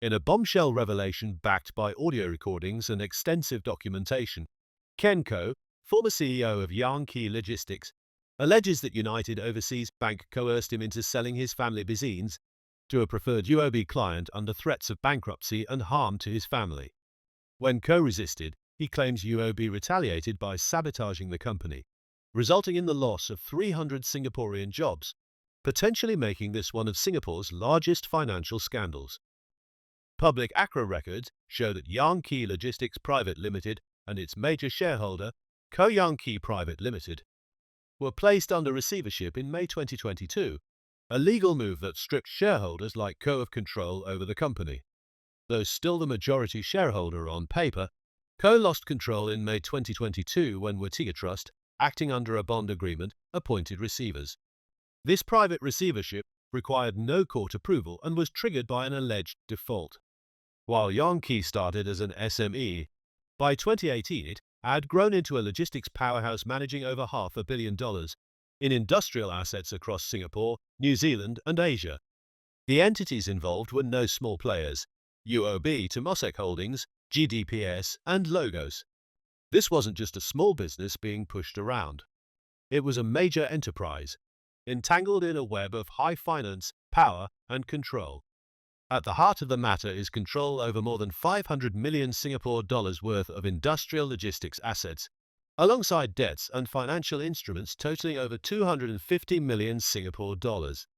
In a bombshell revelation backed by audio recordings and extensive documentation, Ken Ko, former CEO of Yang Kee Logistics, alleges that United Overseas Bank coerced him into selling his family business to a preferred UOB client under threats of bankruptcy and harm to his family. When Ko resisted, he claims UOB retaliated by sabotaging the company, resulting in the loss of 300 Singaporean jobs, potentially making this one of Singapore's largest financial scandals. Public ACRA records show that Yang Kee Logistics Private Limited and its major shareholder, Yang Kee Private Limited, were placed under receivership in May 2022, a legal move that stripped shareholders like Ko of control over the company. Though still the majority shareholder on paper, Ko lost control in May 2022 when Wetiga Trust, acting under a bond agreement, appointed receivers. This private receivership required no court approval and was triggered by an alleged default. While Yang Kee started as an SME, by 2018 it had grown into a logistics powerhouse managing over $500 million in industrial assets across Singapore, New Zealand and Asia. The entities involved were no small players: UOB, Temasek Holdings, GDPS and Logos. This wasn't just a small business being pushed around. It was a major enterprise, entangled in a web of high finance, power and control. At the heart of the matter is control over more than 500 million Singapore dollars worth of industrial logistics assets, alongside debts and financial instruments totaling over 250 million Singapore dollars.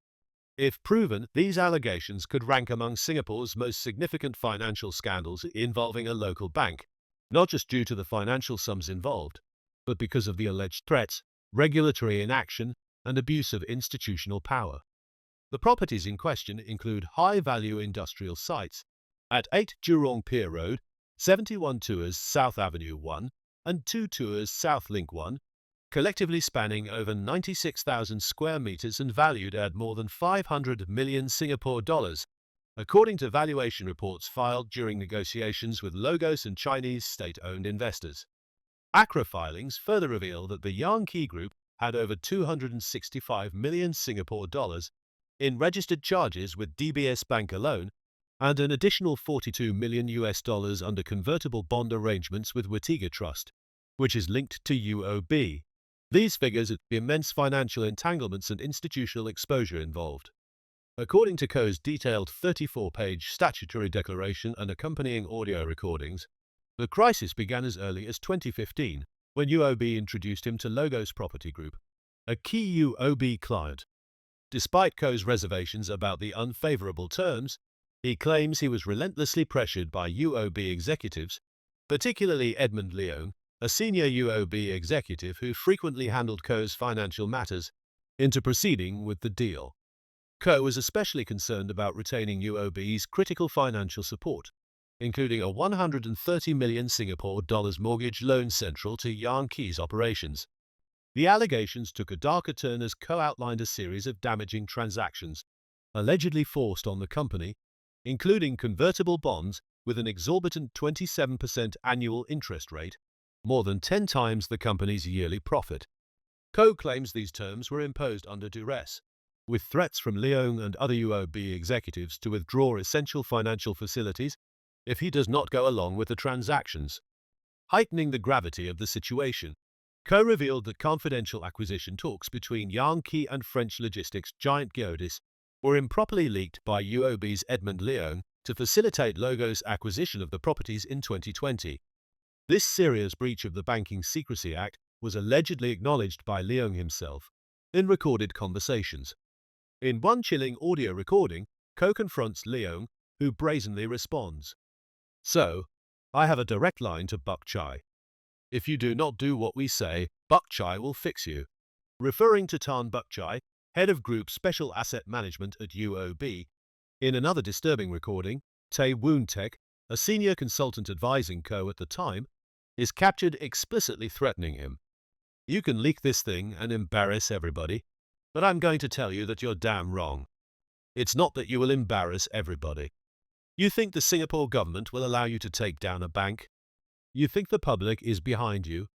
If proven, these allegations could rank among Singapore's most significant financial scandals involving a local bank, not just due to the financial sums involved, but because of the alleged threats, regulatory inaction, and abuse of institutional power. The properties in question include high-value industrial sites at 8 Jurong Pier Road, 71 Tours South Avenue 1, and 2 Tours South Link 1, collectively spanning over 96,000 square meters and valued at more than 500 million Singapore dollars, according to valuation reports filed during negotiations with Logos and Chinese state-owned investors. ACRA filings further reveal that the Yang Kee Group had over 265 million Singapore dollars in registered charges with DBS Bank alone, and an additional $42 million under convertible bond arrangements with Wetiga Trust, which is linked to UOB. These figures are the immense financial entanglements and institutional exposure involved. According to Ko's detailed 34-page statutory declaration and accompanying audio recordings, the crisis began as early as 2015, when UOB introduced him to Logos Property Group, a key UOB client. Despite Ko's reservations about the unfavorable terms, he claims he was relentlessly pressured by UOB executives, particularly Edmund Leong, a senior UOB executive who frequently handled Ko's financial matters, into proceeding with the deal. Ko was especially concerned about retaining UOB's critical financial support, including a 130 million Singapore dollars mortgage loan central to Yang Kee's operations. The allegations took a darker turn as Ko outlined a series of damaging transactions, allegedly forced on the company, including convertible bonds with an exorbitant 27% annual interest rate, more than 10 times the company's yearly profit. Ko claims these terms were imposed under duress, with threats from Leong and other UOB executives to withdraw essential financial facilities if he does not go along with the transactions. Heightening the gravity of the situation, Ko revealed that confidential acquisition talks between Yang Kee and French logistics giant Geodis were improperly leaked by UOB's Edmund Leong to facilitate Logos' acquisition of the properties in 2020. This serious breach of the Banking Secrecy Act was allegedly acknowledged by Leong himself in recorded conversations. In one chilling audio recording, Ko confronts Leong, who brazenly responds, "So, I have a direct line to Buk Chai. If you do not do what we say, Buk Chai will fix you," referring to Tan Buk Chai, head of Group Special Asset Management at UOB. In another disturbing recording, Tay Woon Tek, a senior consultant advising Ko at the time, is captured explicitly threatening him. "You can leak this thing and embarrass everybody, but I'm going to tell you that you're damn wrong. It's not that you will embarrass everybody. You think the Singapore government will allow you to take down a bank? You think the public is behind you?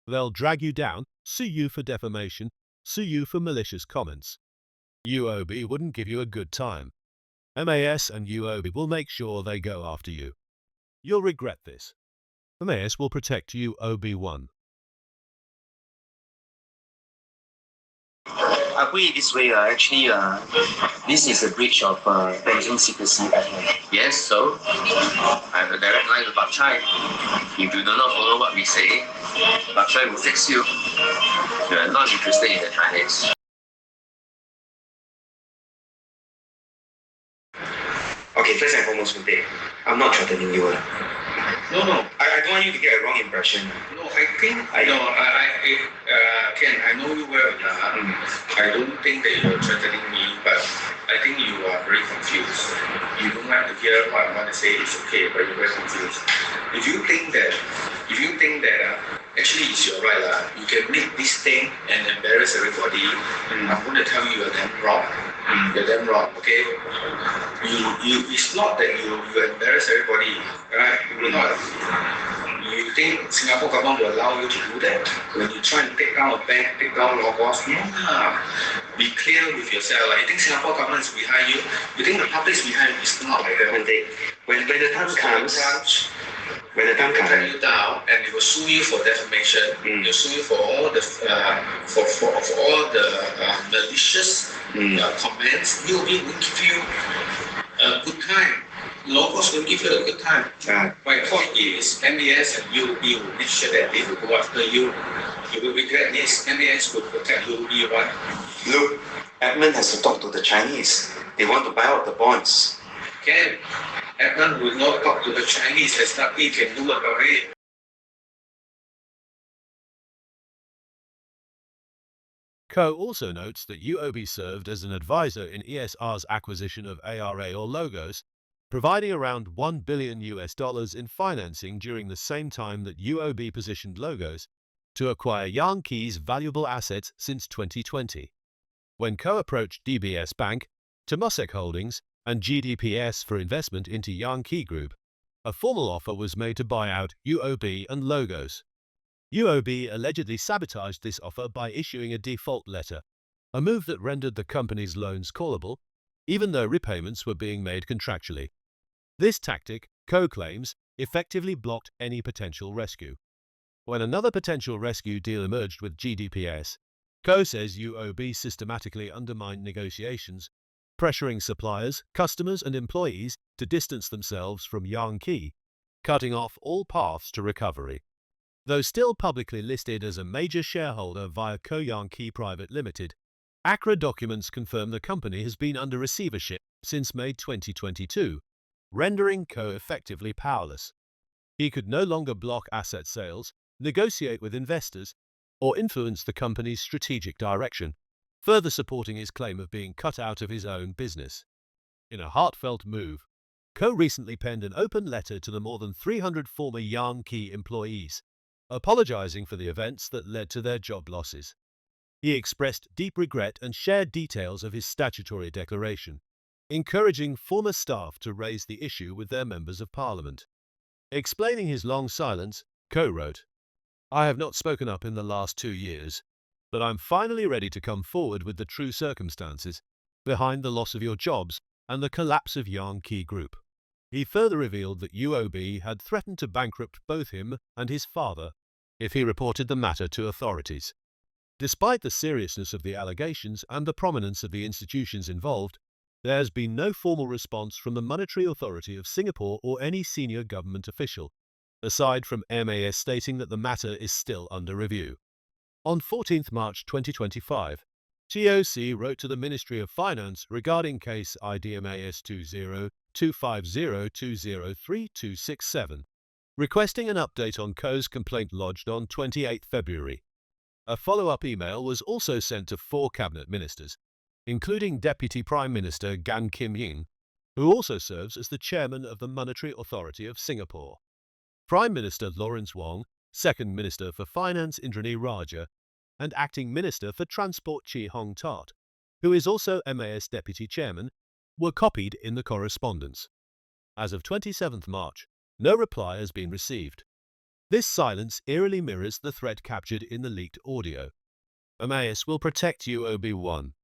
They'll drag you down, sue you for defamation, sue you for malicious comments. UOB wouldn't give you a good time. MAS and UOB will make sure they go after you. You'll regret this. MAS will protect UOB1. I put it this way, this is a breach of banking secrecy. Yes, so I have a direct line to Bak Chai. If you do not follow what we say, Bak Chai will fix you. You are not interested in the Chinese. Okay, first and foremost, Kunte, I'm not threatening you. No. I don't want you to get a wrong impression. No, Ken, I know you well. I don't think that you're threatening me, but I think you are very confused. You don't like to hear what I want to say. It's okay, but you're very confused. If you think that actually it's your right, you can make this thing and embarrass everybody. I'm going to tell you you're damn wrong. You're damn wrong, okay? It's not that you embarrass everybody, right? You will not. You think Singapore government will allow you to do that? When you try and take down a bank, take down logos, no. Be clear with yourself. You think Singapore government is behind you? You think the public is behind you? It's not like that. When the time comes, they take you down and they will sue you for defamation. They'll sue you for all the malicious comments. UOB will give you a good time. Locals will give you a good time. My point is, MAS and UOB will make sure that they will go after you. You will regret this. MAS will protect UOB, right? Look, Edmund has to talk to the Chinese. They want to buy out the bonds. Ken, Edmund will not talk to the Chinese. There's nothing he can do about it. Co also notes that UOB served as an advisor in ESR's acquisition of ARA or Logos, providing around $1 billion in financing during the same time that UOB positioned Logos to acquire Yang Kee's valuable assets since 2020. When Co approached DBS Bank, Temasek Holdings, and GDPS for investment into Yang Kee Group, a formal offer was made to buy out UOB and Logos. UOB allegedly sabotaged this offer by issuing a default letter, a move that rendered the company's loans callable, even though repayments were being made contractually. This tactic, Co claims, effectively blocked any potential rescue. When another potential rescue deal emerged with GDPS, Co says UOB systematically undermined negotiations, pressuring suppliers, customers, and employees to distance themselves from Yang Kee, cutting off all paths to recovery. Though still publicly listed as a major shareholder via Co Yang Kee Private Limited, ACRA documents confirm the company has been under receivership since May 2022, rendering Co effectively powerless. He could no longer block asset sales, negotiate with investors, or influence the company's strategic direction, further supporting his claim of being cut out of his own business. In a heartfelt move, Co recently penned an open letter to the more than 300 former Yang Kee employees, apologizing for the events that led to their job losses. He expressed deep regret and shared details of his statutory declaration, encouraging former staff to raise the issue with their members of parliament. Explaining his long silence, Co wrote, "I have not spoken up in the last 2 years, but I'm finally ready to come forward with the true circumstances behind the loss of your jobs and the collapse of Yang Kee Group." He further revealed that UOB had threatened to bankrupt both him and his father if he reported the matter to authorities. Despite the seriousness of the allegations and the prominence of the institutions involved, there has been no formal response from the Monetary Authority of Singapore or any senior government official, aside from MAS stating that the matter is still under review. On 14th March 2025, TOC wrote to the Ministry of Finance regarding case IDMAS 2025020327, requesting an update on Co's complaint lodged on 28 February. A follow-up email was also sent to 4 cabinet ministers, including Deputy Prime Minister Gan Kim Ying, who also serves as the chairman of the Monetary Authority of Singapore. Prime Minister Lawrence Wong, Second Minister for Finance Indranee Rajah, and Acting Minister for Transport Chee Hong Tat, who is also MAS Deputy Chairman, were copied in the correspondence. As of 27th March, no reply has been received. This silence eerily mirrors the threat captured in the leaked audio. MAS will protect UOB1.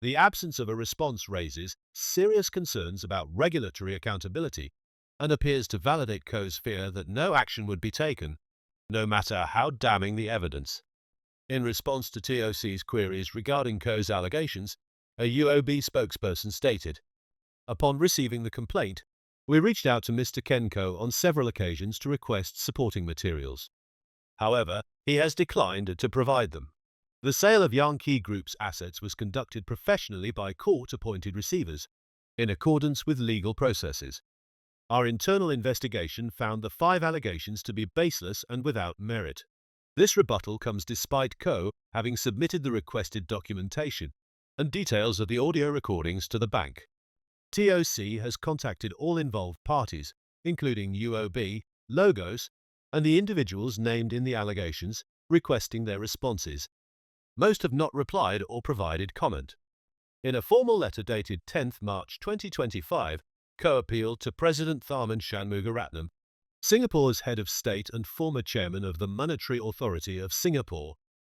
The absence of a response raises serious concerns about regulatory accountability and appears to validate Ko's fear that no action would be taken, no matter how damning the evidence. In response to TOC's queries regarding Ko's allegations, a UOB spokesperson stated, "Upon receiving the complaint, we reached out to Mr. Ken Ko on several occasions to request supporting materials. However, he has declined to provide them. The sale of Yang Kee Group's assets was conducted professionally by court-appointed receivers, in accordance with legal processes. Our internal investigation found the 5 allegations to be baseless and without merit. This rebuttal comes despite Ko having submitted the requested documentation and details of the audio recordings to the bank. TOC has contacted all involved parties, including UOB, Logos, and the individuals named in the allegations, requesting their responses. Most have not replied or provided comment." In a formal letter dated 10th March 2025, Ko appealed to President Tharman Shanmugaratnam, Singapore's head of state and former chairman of the Monetary Authority of Singapore,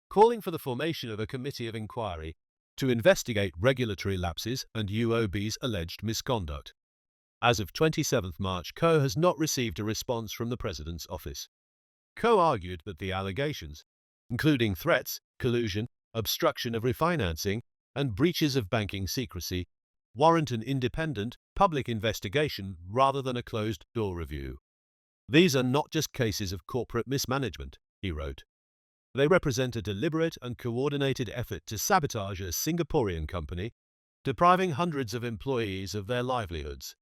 calling for the formation of a committee of inquiry to investigate regulatory lapses and UOB's alleged misconduct. As of 27th March, Ko has not received a response from the President's office. Ko argued that the allegations, including threats, collusion, obstruction of refinancing, and breaches of banking secrecy, warrant an independent, public investigation rather than a closed-door review. "These are not just cases of corporate mismanagement," he wrote. "They represent a deliberate and coordinated effort to sabotage a Singaporean company, depriving hundreds of employees of their livelihoods."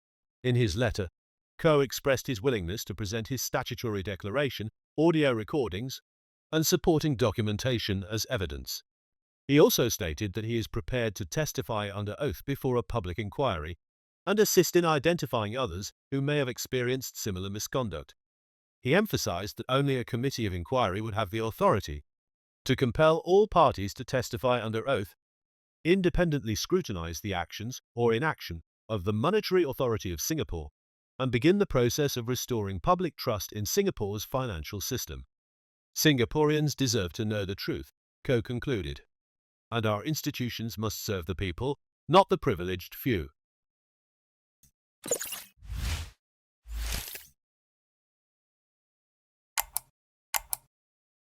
In his letter, Ko expressed his willingness to present his statutory declaration, audio recordings, and supporting documentation as evidence. He also stated that he is prepared to testify under oath before a public inquiry and assist in identifying others who may have experienced similar misconduct. He emphasized that only a committee of inquiry would have the authority to compel all parties to testify under oath, independently scrutinize the actions or inaction of the Monetary Authority of Singapore, and begin the process of restoring public trust in Singapore's financial system. "Singaporeans deserve to know the truth," Ko concluded, "and our institutions must serve the people, not the privileged few."